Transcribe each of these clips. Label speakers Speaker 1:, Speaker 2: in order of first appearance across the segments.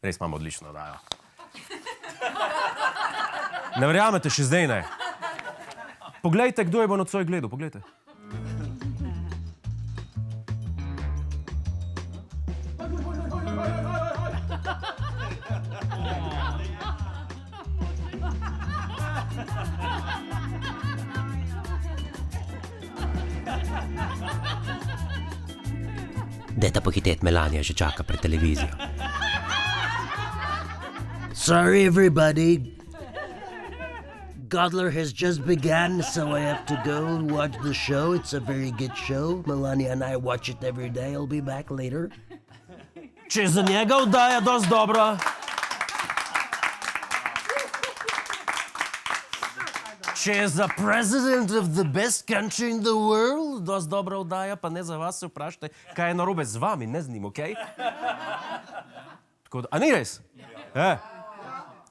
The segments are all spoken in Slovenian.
Speaker 1: Res imamo odlično oddajo. Ne verjamete, še zdaj ne. Poglejte, kdo je bo nocoj gledal, poglejte.
Speaker 2: Dajte pohiteti, Melania že čaka pred televizijo. Sorry everybody. Godler has just begun, so I have to go and watch the show. It's a very good show. Melania and I watch it every day. I'll be back later.
Speaker 1: Če je za njega oddaja dosti dobra. Če je za president of the best country in the world dosti dobra oddaja, pa ne za vas se vprašajte, kaj je narobe z vami, ne z njim, okej? Tako da, a ni res?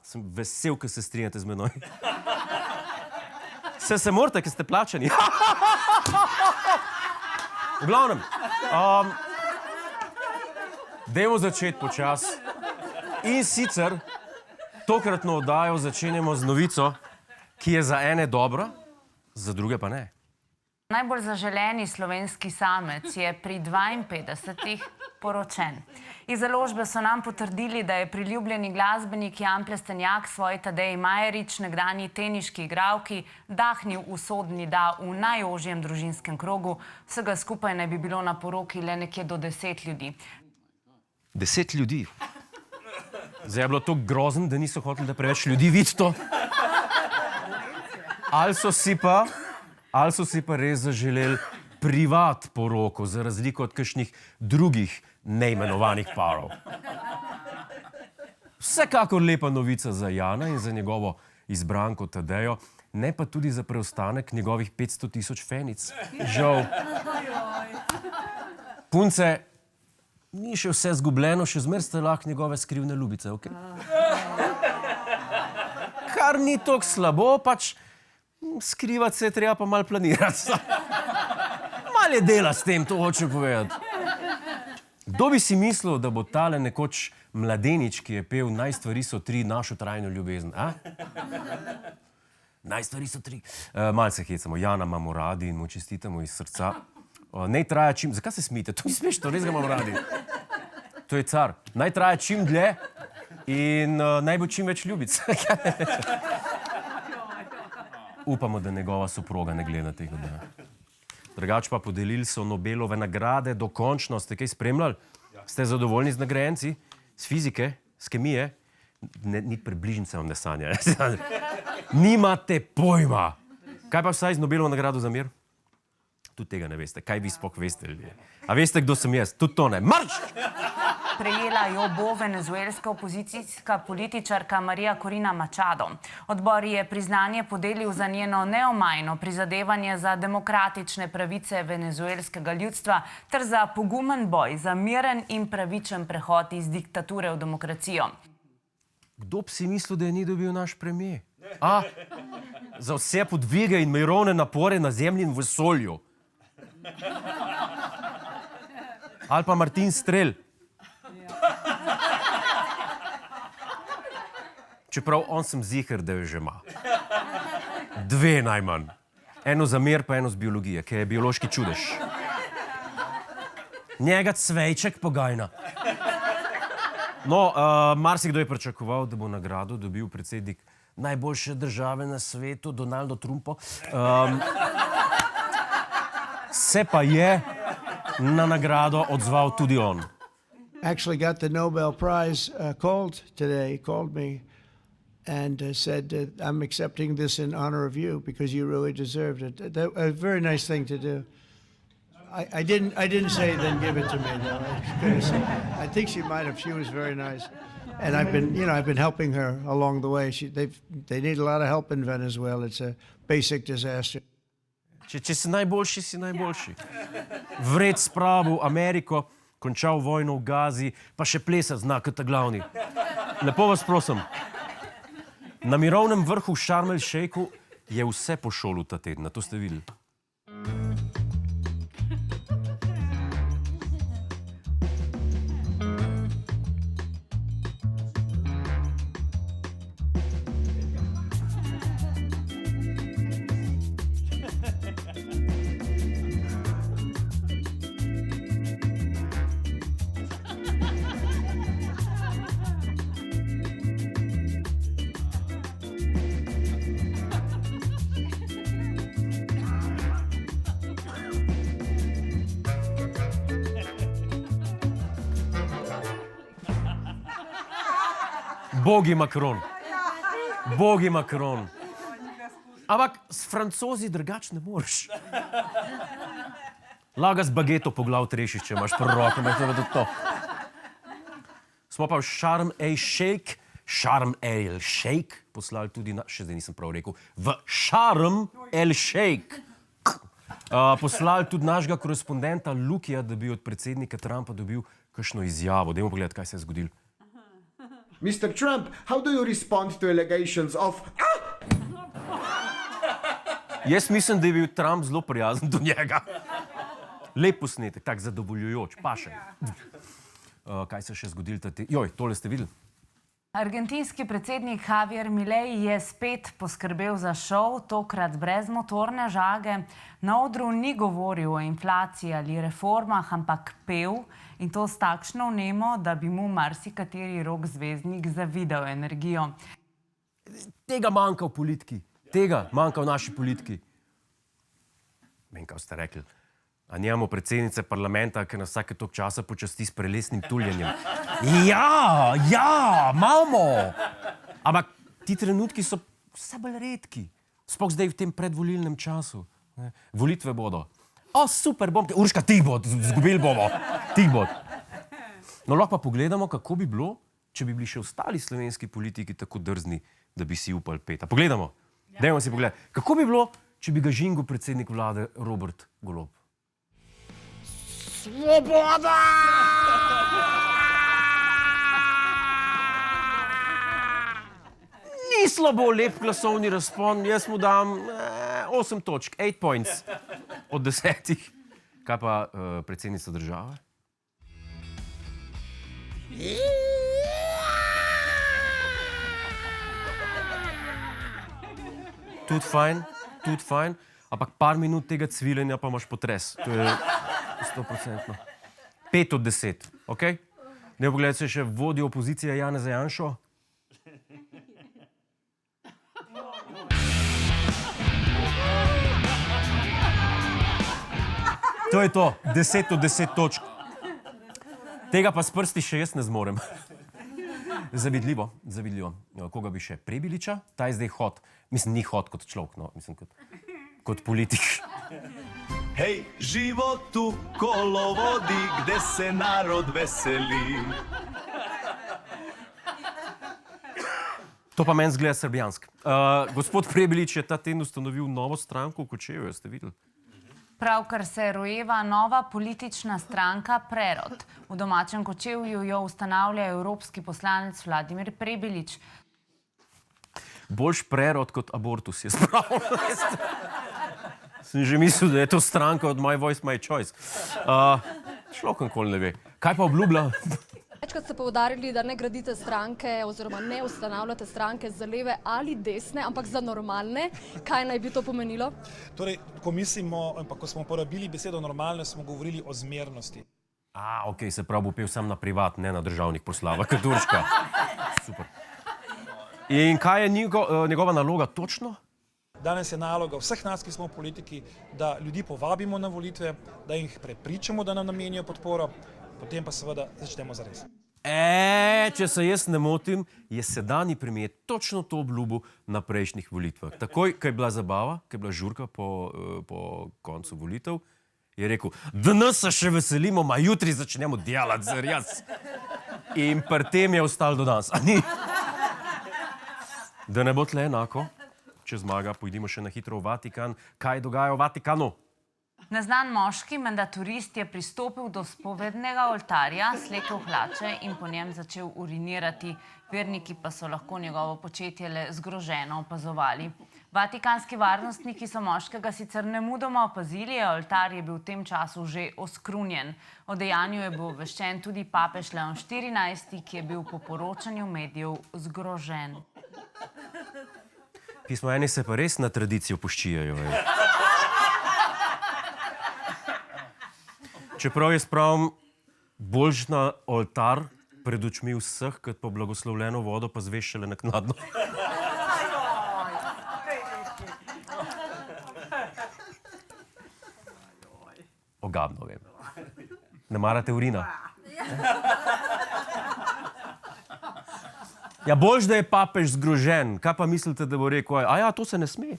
Speaker 1: Sem vesel, ko se strinjate z menoj. Se morate, ker ste plačani. V glavnem, dajmo začeti počas. In sicer tokratno oddajo začenjamo z novico, ki je za ene dobra, za druge pa ne.
Speaker 3: Najbolj zaželeni slovenski samec je pri 52 poročen. Iz založbe so nam potrdili, da je priljubljeni glasbenik Jan Plestenjak svoji Tadeji Majerič, nekdanji teniški igralki, dahnil usodni da v najožjem družinskem krogu. Vsega skupaj naj bi bilo na poroki le nekje do 10 ljudi.
Speaker 1: 10 ljudi? Zdaj je bilo to grozno, da niso hoteli, da preveč ljudi vidi to. Ali so si pa res zaželeli privat poroko, za razliko od kakšnih drugih neimenovanih parov. Vsekakor lepa novica za Jana in za njegovo izbranko Tadejo, ne pa tudi za preostanek njegovih 500 000 fenic. Žal. Punce, ni še vse zgubljeno, še zmer ste lahko njegove skrivne ljubice, okej? Kar ni toliko slabo, pač skrivati se je treba pa malo planirati. Malo je dela s tem, to hočem povedati. Kdo bi si mislil, da bo tale nekoč mladenič, ki je pel Naj stvari so tri, našo trajno ljubezen, a? Naj stvari so tri. Malce hecamo, Jana imamo radi in mu čestitamo iz srca. Naj traja čim... Zakaj se smijete? To ni smešno, res ga imamo radi. To je car. Naj traja čim dlje in naj bo čim več ljubic. Upamo, da njegova soproga ne gleda tega dne. Drugače pa podelili so Nobelove nagrade, dokončno. Ste kaj spremljali? Ste zadovoljni z nagrajenci? Z fizike? Z kemije? Ni približnice vam ne sanja. Nimate pojma! Kaj pa vsaj z Nobelovo nagrado za mir? Tudi tega ne veste. Kaj vi sploh veste, ljudje? A veste, kdo sem jaz? Tudi to ne. Marš!
Speaker 3: Prejela jo bo venezuelska opozicijska političarka Maria Corina Machado. Odbor je priznanje podelil za njeno neomajno prizadevanje za demokratične pravice venezuelskega ljudstva ter za pogumen boj za miren in pravičen prehod iz diktature v demokracijo.
Speaker 1: Kdo bi si mislil, da je ni dobil naš premier? A? Za vse podvige in mirovne napore na zemlji in v vesolju. Ali pa Martin Strel. Čeprav on sem ziher, da jo že ima. 2 najmanj. Eno za mir, pa eno z biologije, ki je biološki čudež. Njega cvejček pogajna. No, marsikdo je pričakoval, da bo nagrado dobil predsednik najboljše države na svetu, Donaldo Trumpo. Se pa je na nagrado odzval tudi on.
Speaker 4: Actually got the Nobel Prize, called me and said, I'm accepting this in honor of you because you really deserved it. That, a very nice thing to do. I didn't say then give it to me though. I think she might have. She was very nice. And I've been helping her along the way. They need a lot of help in Venezuela. It's a basic disaster.
Speaker 1: Če si najboljši, si najboljši. Vred spravil Ameriko, končal vojno v Gazi, pa še plesati zna, kot ta glavni. Lepo vas prosim. Na mirovnem vrhu v Šarm el Šejku je vse po šolu ta teden. To ste videli. Bogi Macron. Bogi Macron. Ampak s Francozi drugače ne moreš. Laga z bageto po glav trešiš, če imaš proroko, ampak to je tudi to. Smo pa v Sharm el Sheikh poslali tudi na, še zdaj nisem prav rekel, v Sharm el Sheikh poslali tudi našega korespondenta Lukija, da bi od predsednika Trumpa dobil kakšno izjavo. Dajmo pogledati, kaj se je zgodilo.
Speaker 5: Mr. Trump, how do you respond to allegations of...
Speaker 1: Jaz mislim, da je bil Trump zelo prijazen do njega. Lep posnetek, tak zadovoljujoč, paše. Kaj se je še zgodilo? Joj, tole ste videli?
Speaker 3: Argentinski predsednik Javier Milei je spet poskrbel za šov, tokrat brez motorne žage. Na odru ni govoril o inflaciji ali reformah, ampak pel, in to s takšno vnemo, da bi mu marsikateri rok zvezdnik zavidal energijo.
Speaker 1: Tega manjka v politiki. Tega manjka v naši politiki. Vem, kaj ste rekli. A njemu predsednice parlamenta, ki nas vsake toliko časa počasti s prelesnim tuljenjem. Ja, imamo! Ampak ti trenutki so vse bolj redki. Sploh zdaj v tem predvolilnem času. Volitve bodo. O, super, Urška, ti bo, zgubili bomo. Ti bo. No, lahko pa pogledamo, kako bi bilo, če bi bili še ostali slovenski politiki tako drzni, da bi si upali peta. Pogledamo. Dajmo si pogledati. Kako bi bilo, če bi ga žingal predsednik vlade Robert Golob? Svoboda! Ni slabo, lep glasovni razpon. Jaz mu dam 8 točk, 8 points od 10. Kaj pa predsednica države? Tudi fajn, ampak par minut tega cviljenja pa imaš potres. To je 100%. 5 od 10, ok? Ne pogledaj se še vodi opozicija Janeza Janšo. To je to, 10 od 10 točk. Tega pa s prsti še jaz ne zmorem. Zavidljivo. Koga bi še? Prebiliča? Ta je zdaj hot. Mislim, ni hot kot človek, no, mislim kot politik.
Speaker 6: Hej, život u kolovodi gde se narod veseli.
Speaker 1: To pa meni zgleda srbijansk. Gospod Prebilič je ta teden ustanovil novo stranko v Kočevju, ste videli?
Speaker 3: Pravkar se rojeva nova politična stranka Prerod. V domačem Kočevju jo ustanavlja evropski poslanec Vladimir Prebilič.
Speaker 1: Boljš prerod kot abortus je spravil. Sem že mislil, da je to stranka od My Voice, My Choice. Človek nikoli ne ve. Kaj pa obljublja?
Speaker 7: Večkrat ste poudarili, da ne gradite stranke oziroma ne ustanavljate stranke za leve ali desne, ampak za normalne. Kaj naj bi to pomenilo?
Speaker 8: Torej, ko mislimo, ko smo uporabili besedo normalne, smo govorili o zmernosti.
Speaker 1: Ok, se pravi, bo pel sam na privat, ne na državnih proslavah, kot Urška. Super. In kaj je njegova naloga točno?
Speaker 8: Danes je naloga vseh nas, ki smo v politiki, da ljudi povabimo na volitve, da jih prepričamo, da nam namenijo podporo, potem pa seveda začnemo zares.
Speaker 1: Če se jaz ne motim, je sedanji premier točno to obljubil na prejšnjih volitvah. Takoj, ko je bila zabava, ko je bila žurka po koncu volitev, je rekel, danes se še veselimo, ma jutri začnemo delati zares. In pri tem je ostal do danes. A ni? Da ne bo tle enako, če zmaga, pojdimo še na hitro v Vatikan. Kaj dogaja v Vatikanu?
Speaker 3: Neznan moški, menda turist, je pristopil do spovednega oltarja, slekel hlače in po njem začel urinirati. Verniki pa so lahko njegovo početje le zgroženo opazovali. Vatikanski varnostniki so moškega sicer nemudoma opazili, a oltar je bil v tem času že oskrunjen. O dejanju je bil obveščen tudi papež Leon XIV, ki je bil po poročanju medijev zgrožen.
Speaker 1: Pismo eni se pa res na tradicijo puščijajo. Čeprav je spravim boljš na oltar pred očmi vseh, kot pa blagoslovljeno vodo pa zveš šele naknadno. Ogabno, vem. Ne marate urina? Ja, boljš, da je papež zgrožen. Kaj pa mislite, da bo rekel? A ja, to se ne sme.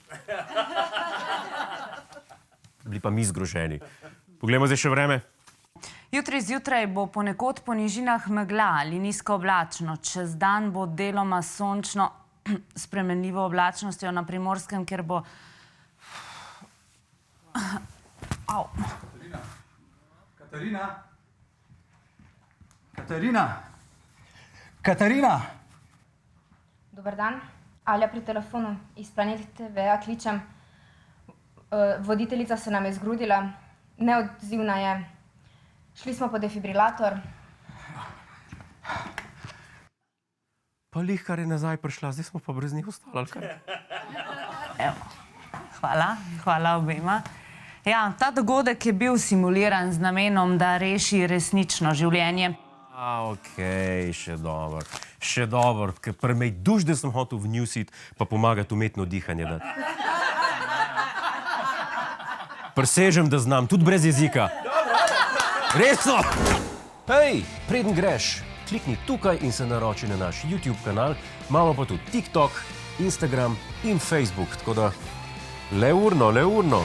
Speaker 1: Bili pa mi zgroženi. Poglejmo zdaj še vreme.
Speaker 3: Jutri zjutraj bo ponekod po nižinah megla ali nizko oblačno. Čez dan bo deloma sončno, spremenljivo oblačnostjo na Primorskem, kjer bo... Au.
Speaker 9: Katarina!
Speaker 10: Dober dan, Alja pri telefonu, iz Planet TV-ja kličem. Voditeljica se nam je zgrudila, neodzivna je. Šli smo po defibrilator.
Speaker 1: Pa lih, kar je nazaj prišla, zdaj smo pa brez njih ostali, ali kaj?
Speaker 3: Evo. Hvala obema. Ja, ta dogodek je bil simuliran z namenom, da reši resnično življenje.
Speaker 1: Okej, še dobro. Še dobro, ker prmej duš, da sem hotel v newsit, pa pomagati umetno dihanje dati. Presežem, da znam, tudi brez jezika. Resno! Hej, preden greš, klikni tukaj in se naroči na naš YouTube kanal, imamo pa tudi TikTok, Instagram in Facebook, tako da le urno.